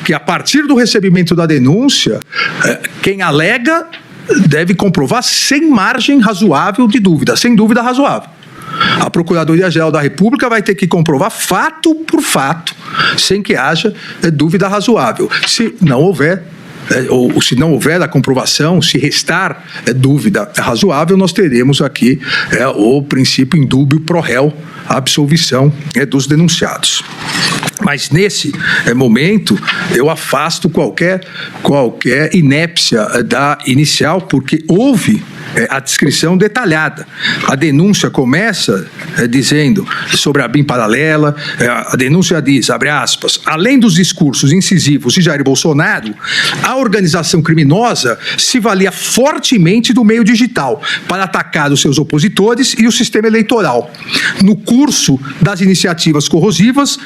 que a partir do recebimento da denúncia, quem alega deve comprovar sem margem razoável de dúvida, sem dúvida razoável. A Procuradoria-Geral da República vai ter que comprovar fato por fato, sem que haja dúvida razoável. Se não houver, ou se não houver a comprovação, se restar dúvida razoável, nós teremos aqui o princípio indúbio pro réu, a absolvição dos denunciados. Mas nesse momento eu afasto qualquer inépcia da inicial, porque houve a descrição detalhada. A denúncia começa dizendo sobre a BIM paralela, a denúncia diz, abre aspas, além dos discursos incisivos de Jair Bolsonaro, a organização criminosa se valia fortemente do meio digital para atacar os seus opositores e o sistema eleitoral, no curso das iniciativas corrosivas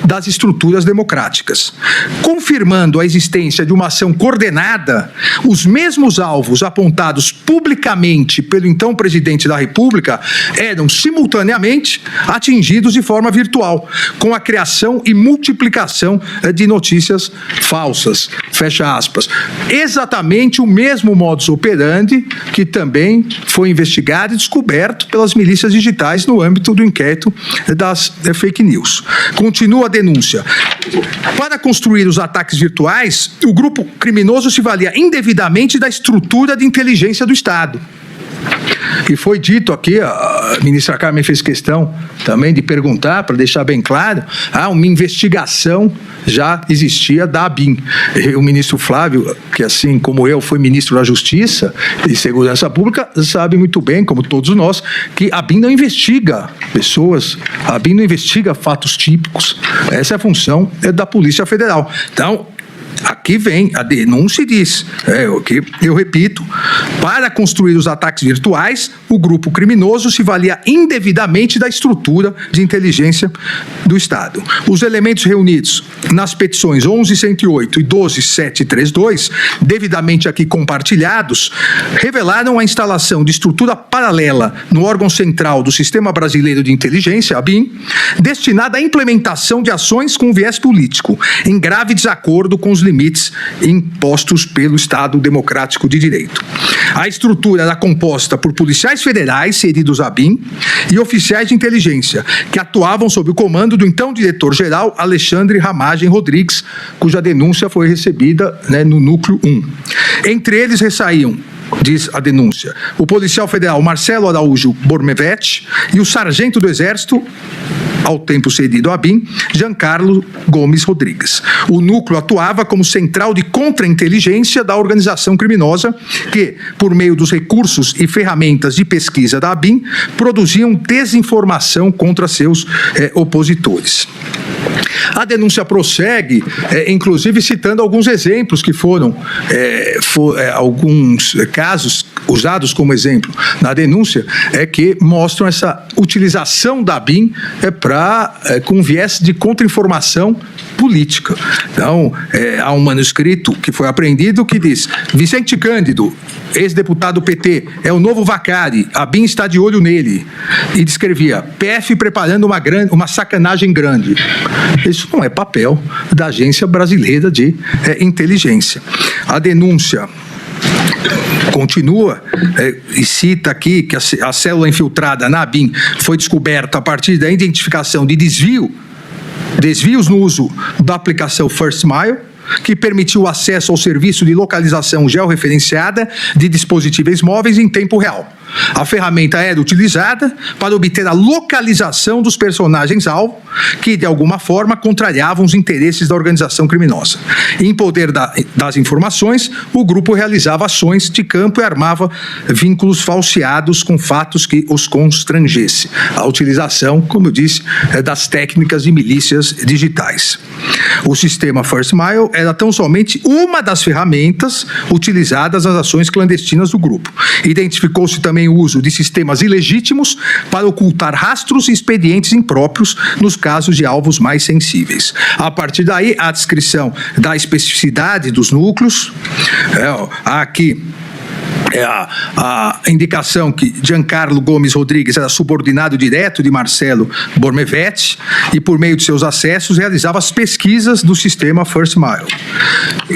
das estruturas democráticas. Confirmando a existência de uma ação coordenada, os mesmos alvos apontados publicamente pelo então presidente da República eram simultaneamente atingidos de forma virtual, com a criação e multiplicação de notícias falsas. Fecha aspas. Exatamente o mesmo modus operandi que também foi investigado e descoberto pelas milícias digitais no âmbito do inquérito das fake news. Continua a denúncia. Para construir os ataques virtuais, o grupo criminoso se valia indevidamente da estrutura de inteligência do Estado. E foi dito aqui, a ministra Carmen fez questão também de perguntar, para deixar bem claro, uma investigação já existia da ABIN. O ministro Flávio, que assim como eu foi ministro da Justiça e Segurança Pública, sabe muito bem, como todos nós, que a ABIN não investiga pessoas, a ABIN não investiga fatos típicos. Essa é a função da Polícia Federal. Então, aqui vem a denúncia e diz, o que eu repito, para construir os ataques virtuais, o grupo criminoso se valia indevidamente da estrutura de inteligência do Estado. Os elementos reunidos nas petições 11.108 e 12.732, devidamente aqui compartilhados, revelaram a instalação de estrutura paralela no órgão central do Sistema Brasileiro de Inteligência, a BIM, destinada à implementação de ações com viés político, em grave desacordo com os limites impostos pelo Estado Democrático de Direito. A estrutura era composta por policiais federais cedidos à BIM e oficiais de inteligência, que atuavam sob o comando do então diretor-geral Alexandre Ramagem Rodrigues, cuja denúncia foi recebida no Núcleo 1. Entre eles ressaíam, diz a denúncia, o policial federal Marcelo Araújo Bormevetti e o sargento do Exército, ao tempo cedido à BIM, Giancarlo Gomes Rodrigues. O núcleo atuava como central de contra-inteligência da organização criminosa que, por meio dos recursos e ferramentas de pesquisa da BIM, produziam desinformação contra seus opositores. A denúncia prossegue, inclusive citando alguns exemplos que foram alguns casos usados como exemplo na denúncia, que mostram essa utilização da BIM com viés de contra-informação política. Então, há um manuscrito que foi apreendido que diz: Vicente Cândido, ex-deputado PT, é o novo Vacari, a BIM está de olho nele. E descrevia: PF preparando uma sacanagem grande. Isso não é papel da Agência Brasileira de Inteligência. A denúncia continua e cita aqui que a célula infiltrada na ABIN foi descoberta a partir da identificação de desvios no uso da aplicação First Mile, que permitiu o acesso ao serviço de localização georreferenciada de dispositivos móveis em tempo real. A ferramenta era utilizada para obter a localização dos personagens-alvo que, de alguma forma, contrariavam os interesses da organização criminosa. Em poder das informações, o grupo realizava ações de campo e armava vínculos falseados com fatos que os constrangessem. A utilização, como eu disse, das técnicas de milícias digitais. O sistema First Mile era tão somente uma das ferramentas utilizadas nas ações clandestinas do grupo. Identificou-se também o uso de sistemas ilegítimos para ocultar rastros e expedientes impróprios nos casos de alvos mais sensíveis. A partir daí, a descrição da especificidade dos núcleos, há aqui a indicação que Giancarlo Gomes Rodrigues era subordinado direto de Marcelo Bormevetti e, por meio de seus acessos, realizava as pesquisas do sistema First Mile.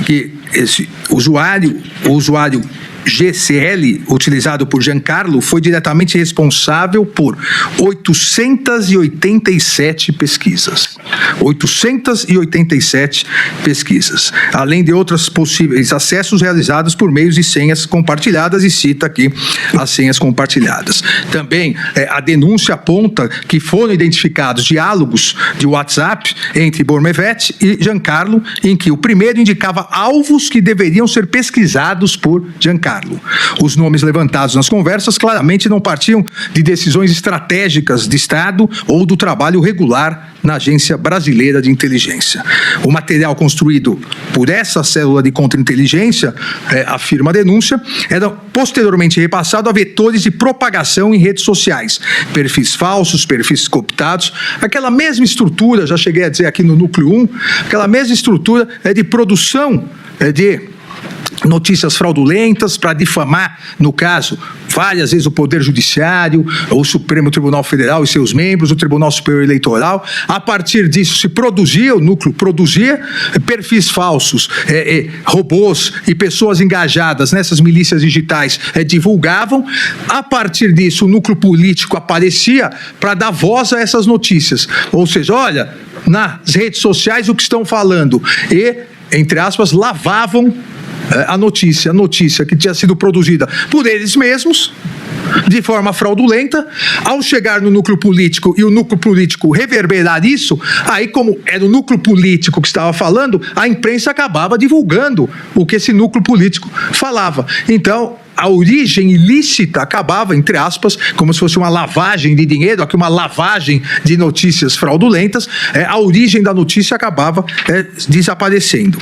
Que esse o usuário GCL, utilizado por Giancarlo, foi diretamente responsável por 887 pesquisas. 887 pesquisas, além de outros possíveis acessos realizados por meios de senhas compartilhadas, e cita aqui as senhas compartilhadas. Também a denúncia aponta que foram identificados diálogos de WhatsApp entre Bormevetti e Giancarlo, em que o primeiro indicava alvos que deveriam ser pesquisados por Giancarlo. Os nomes levantados nas conversas claramente não partiam de decisões estratégicas de Estado ou do trabalho regular na Agência Brasileira de Inteligência. O material construído por essa célula de contra-inteligência, afirma a denúncia, era posteriormente repassado a vetores de propagação em redes sociais, perfis falsos, perfis cooptados, aquela mesma estrutura, já cheguei a dizer aqui no Núcleo 1, aquela mesma estrutura de produção de notícias fraudulentas para difamar, no caso, várias vezes o Poder Judiciário, o Supremo Tribunal Federal e seus membros, o Tribunal Superior Eleitoral. A partir disso se produzia, o núcleo produzia perfis falsos, robôs e pessoas engajadas nessas milícias digitais divulgavam. A partir disso o núcleo político aparecia para dar voz a essas notícias. Ou seja, olha, nas redes sociais o que estão falando, e, entre aspas, lavavam a notícia que tinha sido produzida por eles mesmos, de forma fraudulenta. Ao chegar no núcleo político e o núcleo político reverberar isso, aí, como era o núcleo político que estava falando, a imprensa acabava divulgando o que esse núcleo político falava. Então, a origem ilícita acabava, entre aspas, como se fosse uma lavagem de dinheiro, aqui uma lavagem de notícias fraudulentas, a origem da notícia acabava desaparecendo.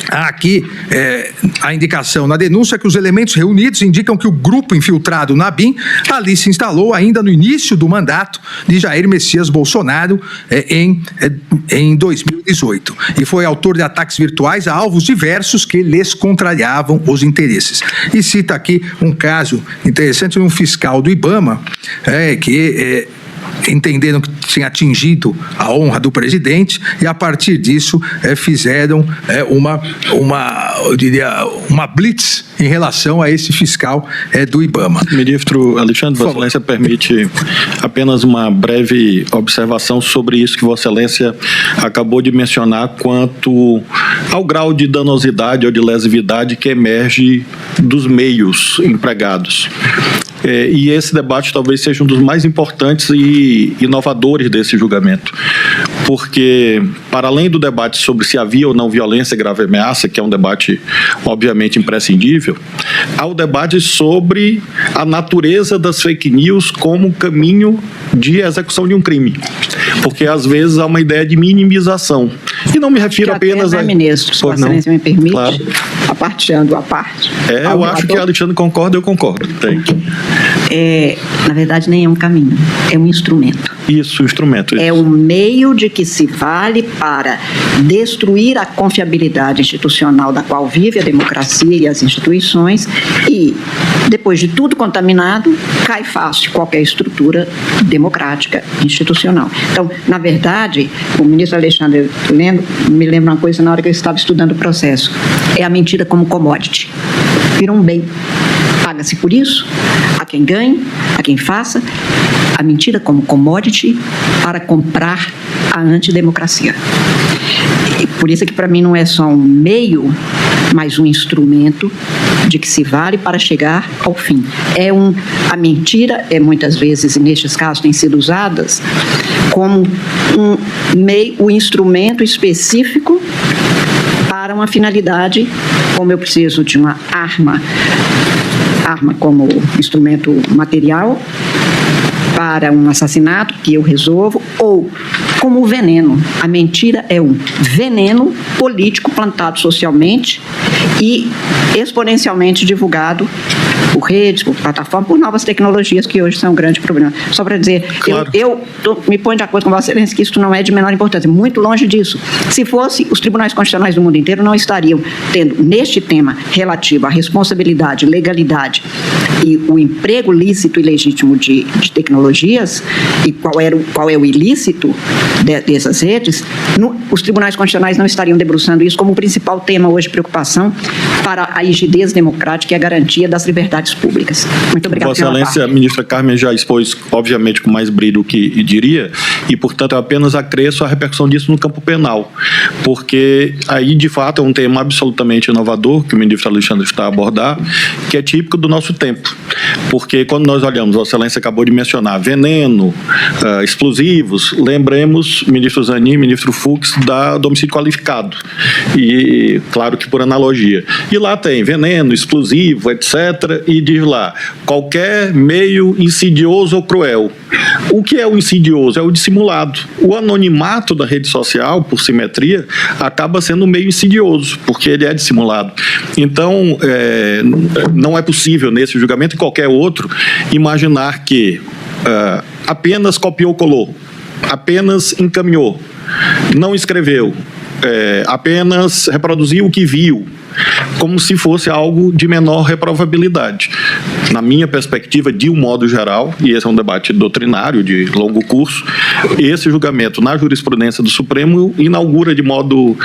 Aqui a indicação na denúncia que os elementos reunidos indicam que o grupo infiltrado na BIM ali se instalou ainda no início do mandato de Jair Messias Bolsonaro em 2018 e foi autor de ataques virtuais a alvos diversos que lhes contrariavam os interesses. E cita aqui um caso interessante de um fiscal do IBAMA que entenderam que tinha atingido a honra do presidente e, a partir disso, fizeram eu diria, uma blitz em relação a esse fiscal do IBAMA. Ministro Alexandre, Vossa Excelência permite apenas uma breve observação sobre isso que Vossa Excelência acabou de mencionar quanto ao grau de danosidade ou de lesividade que emerge dos meios empregados. E esse debate talvez seja um dos mais importantes e inovadores desse julgamento, porque, para além do debate sobre se havia ou não violência e grave ameaça, que é um debate obviamente imprescindível, há o debate sobre a natureza das fake news como caminho de execução de um crime, porque às vezes há uma ideia de minimização, e não me refiro apenas a... Ministro, se Vossa Excelência me permite, claro. Aparteando a parte. Eu acho que a Alexandre concorda, eu concordo. Na verdade, nem é um caminho, é um instrumento. Isso, instrumento. Isso. É um meio de que se vale para destruir a confiabilidade institucional da qual vive a democracia e as instituições e, depois de tudo contaminado, cai fácil qualquer estrutura democrática institucional. Então, na verdade, o ministro Alexandre me lembra uma coisa na hora que eu estava estudando o processo. É a mentira como commodity. Vira um bem. Paga-se por isso, a quem ganhe, a quem faça, a mentira como commodity para comprar a antidemocracia. E por isso é que para mim não é só um meio, mas um instrumento de que se vale para chegar ao fim. A mentira muitas vezes, nestes casos, tem sido usadas como um instrumento específico para uma finalidade, como eu preciso de uma arma como instrumento material para um assassinato que eu resolvo, ou como o veneno. A mentira é um veneno político plantado socialmente e exponencialmente divulgado por redes, por plataformas, por novas tecnologias que hoje são um grande problema. Só para dizer, claro. me ponho de acordo com Vossa Excelência que isso não é de menor importância, muito longe disso. Se fosse, os tribunais constitucionais do mundo inteiro não estariam tendo, neste tema relativo à responsabilidade, legalidade e o emprego lícito e legítimo de tecnologias, e qual é o ilícito dessas redes, os tribunais constitucionais não estariam debruçando isso como o principal tema hoje de preocupação para a rigidez democrática e a garantia das liberdades públicas. Muito obrigada. Vossa Excelência, a ministra Carmen já expôs, obviamente, com mais brilho o que diria, e, portanto, eu apenas acresço a repercussão disso no campo penal, porque aí, de fato, é um tema absolutamente inovador que o ministro Alexandre está a abordar, que é típico do nosso tempo, porque quando nós olhamos, Vossa Excelência acabou de mencionar veneno, explosivos, lembremos, ministro Zanin e ministro Fux, do homicídio qualificado, e, claro que por analogia. E lá tem veneno, explosivo, etc., e diz lá, qualquer meio insidioso ou cruel. O que é o insidioso? É o dissimulado. O anonimato da rede social, por simetria, acaba sendo um meio insidioso, porque ele é dissimulado. Então, não é possível, nesse julgamento e qualquer outro, imaginar que apenas copiou, colou, apenas encaminhou, não escreveu, apenas reproduziu o que viu, como se fosse algo de menor reprovabilidade. Na minha perspectiva, de um modo geral, e esse é um debate doutrinário de longo curso, esse julgamento na jurisprudência do Supremo inaugura de modo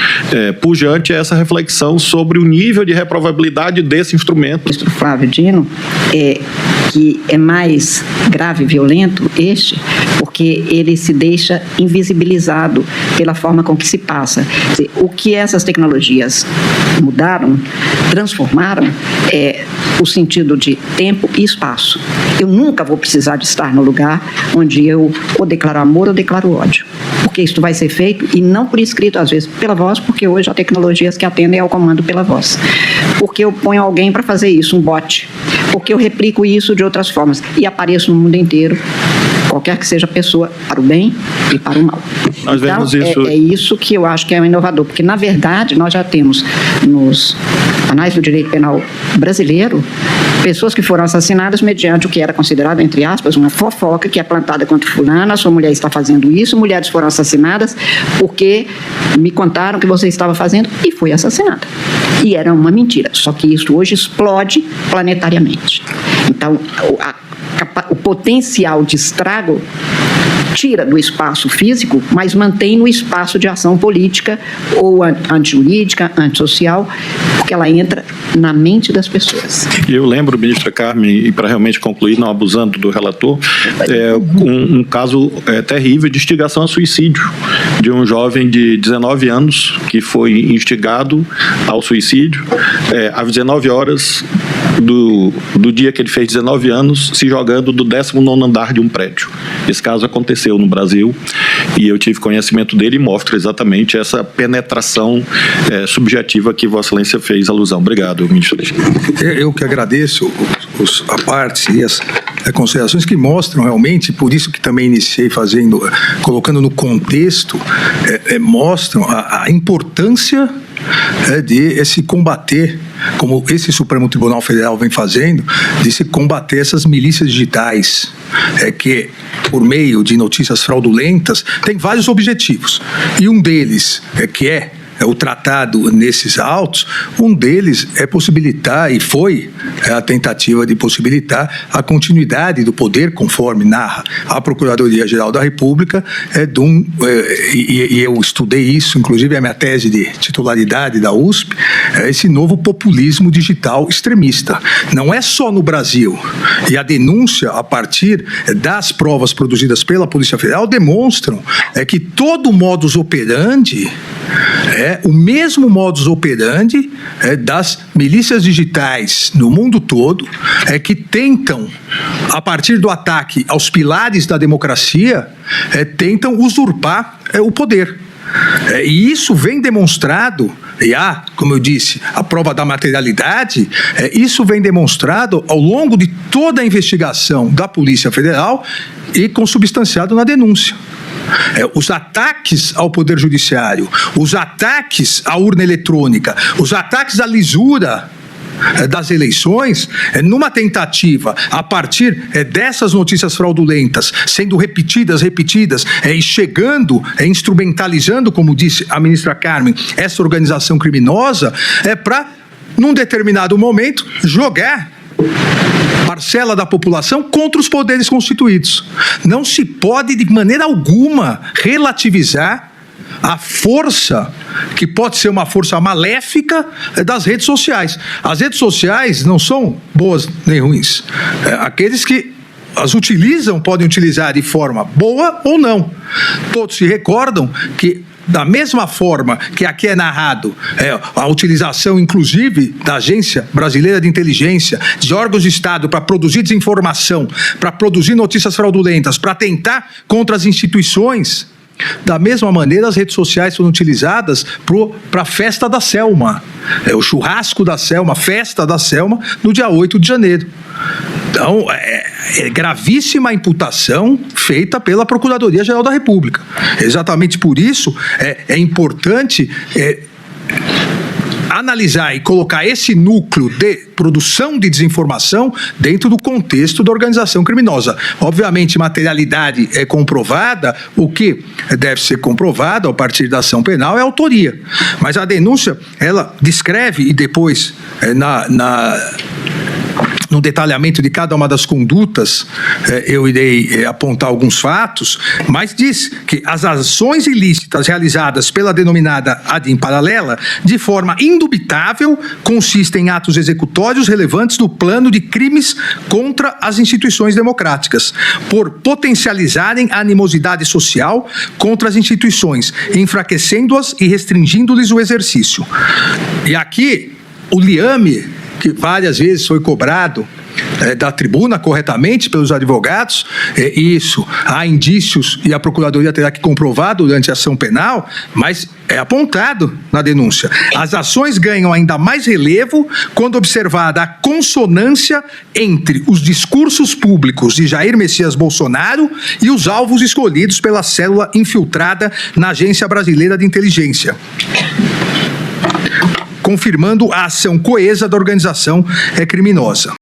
pujante essa reflexão sobre o nível de reprovabilidade desse instrumento. Ministro Flávio Dino, que é mais grave e violento porque ele se deixa invisibilizado pela forma com que se passa. Quer dizer, o que essas tecnologias mudaram, transformaram, é o sentido de tempo e espaço. Eu nunca vou precisar de estar no lugar onde eu ou declaro amor ou declaro ódio, porque isso vai ser feito, e não por escrito, às vezes pela voz, porque hoje há tecnologias que atendem ao comando pela voz, porque eu ponho alguém para fazer isso, um bot, porque eu replico isso de outras formas e apareço no mundo inteiro, qualquer que seja a pessoa, para o bem e para o mal. Nós vemos então, isso... é isso que eu acho que é um inovador, porque, na verdade, nós já temos nos anais do direito penal brasileiro pessoas que foram assassinadas mediante o que era considerado, entre aspas, uma fofoca que é plantada contra fulana, sua mulher está fazendo isso, mulheres foram assassinadas porque me contaram que você estava fazendo e foi assassinada. E era uma mentira, só que isso hoje explode planetariamente. Então, o potencial de estrago tira do espaço físico, mas mantém no espaço de ação política ou antijurídica, antissocial, porque ela entra na mente das pessoas. Eu lembro, ministra Carmen, e para realmente concluir, não abusando do relator, um caso terrível de instigação a suicídio de um jovem de 19 anos que foi instigado ao suicídio às 19 horas do dia que ele fez 19 anos, se jogando do 19º andar de um prédio. Esse caso aconteceu no Brasil e eu tive conhecimento dele e mostra exatamente essa penetração subjetiva que Vossa Excelência fez alusão. Obrigado, ministro. Eu que agradeço a parte e as considerações que mostram realmente, por isso que também iniciei colocando no contexto, mostram a importância de se combater, como esse Supremo Tribunal Federal vem fazendo, de se combater essas milícias digitais, que por meio de notícias fraudulentas tem vários objetivos, e um deles que é o tratado nesses autos, um deles é possibilitar, e foi a tentativa de possibilitar a continuidade do poder, conforme narra a Procuradoria-Geral da República, e eu estudei isso, inclusive a minha tese de titularidade da USP, esse novo populismo digital extremista. Não é só no Brasil, e a denúncia a partir das provas produzidas pela Polícia Federal demonstram que todo modus operandi o mesmo modus operandi das milícias digitais no mundo todo, que tentam, a partir do ataque aos pilares da democracia, tentam usurpar o poder. E isso vem demonstrado, e como eu disse, a prova da materialidade, isso vem demonstrado ao longo de toda a investigação da Polícia Federal e consubstanciado na denúncia. Os ataques ao Poder Judiciário, os ataques à urna eletrônica, os ataques à lisura das eleições, numa tentativa, a partir dessas notícias fraudulentas, sendo repetidas, e chegando, instrumentalizando, como disse a ministra Carmen, essa organização criminosa, para, num determinado momento, jogar parcela da população contra os poderes constituídos. Não se pode, de maneira alguma, relativizar a força, que pode ser uma força maléfica, das redes sociais. As redes sociais não são boas nem ruins. Aqueles que as utilizam podem utilizar de forma boa ou não. Todos se recordam que, da mesma forma que aqui é narrado a utilização, inclusive, da Agência Brasileira de Inteligência, de órgãos de Estado para produzir desinformação, para produzir notícias fraudulentas, para tentar contra as instituições, da mesma maneira as redes sociais foram utilizadas para a festa da Selma, o churrasco da Selma, a festa da Selma, no dia 8 de janeiro. Então, é gravíssima a imputação feita pela Procuradoria-Geral da República. Exatamente por isso é importante analisar e colocar esse núcleo de produção de desinformação dentro do contexto da organização criminosa. Obviamente, materialidade é comprovada, o que deve ser comprovado a partir da ação penal é a autoria. Mas a denúncia, ela descreve, e depois, no detalhamento de cada uma das condutas, eu irei apontar alguns fatos, mas diz que as ações ilícitas realizadas pela denominada ADIM paralela, de forma indubitável, consistem em atos executórios relevantes do plano de crimes contra as instituições democráticas, por potencializarem a animosidade social contra as instituições, enfraquecendo-as e restringindo-lhes o exercício. E aqui, o liame, que várias vezes foi cobrado da tribuna corretamente pelos advogados, isso, há indícios e a Procuradoria terá que comprovar durante a ação penal, mas é apontado na denúncia. As ações ganham ainda mais relevo quando observada a consonância entre os discursos públicos de Jair Messias Bolsonaro e os alvos escolhidos pela célula infiltrada na Agência Brasileira de Inteligência, confirmando a ação coesa da organização criminosa.